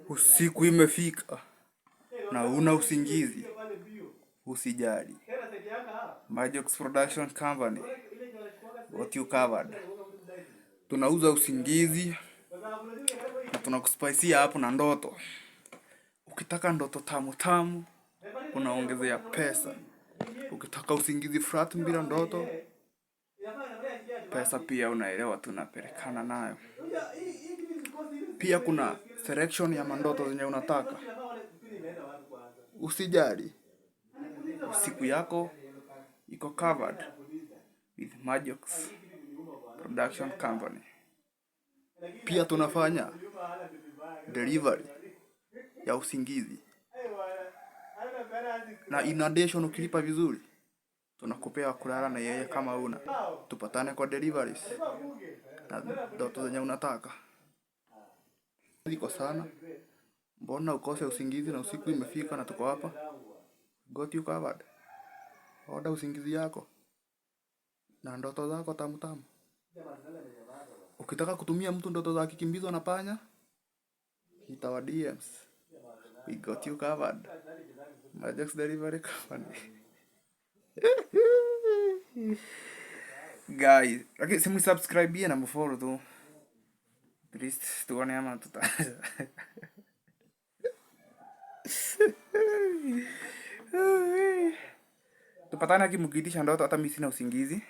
Usiku imefika na una usingizi, usijali. Majorx Production Company, got you covered. Tunauza usingizi na tunakuspicea hapo na ndoto. Ukitaka ndoto tamu tamu, unaongezea pesa. Ukitaka usingizi flat bila ndoto, pesa pia unaelewa tunapelekana nayo. Pia kuna selection ya mandoto zenye unataka. Usijali, siku yako iko covered with Majorx Production Company. Pia tunafanya delivery ya usingizi. Na in addition ukilipa vizuri, tunakupea kulala na yeye kama una. Tupatane kwa deliveries na ndoto zenye unataka. Ziko sana. Mbona ukose usingizi na usiku imefika na tuko hapa? Got you covered. Oda usingizi yako na ndoto zako tamu tamu. Ukitaka kutumia mtu ndoto za kikimbizwa na panya, hit our DMs. We got you covered. Majorx Delivery Company. Guys, lakini simu subscribe na mfollow tu. Please tuone ama tuta. Tupatane akimugitisha ndoto hata mimi sina usingizi.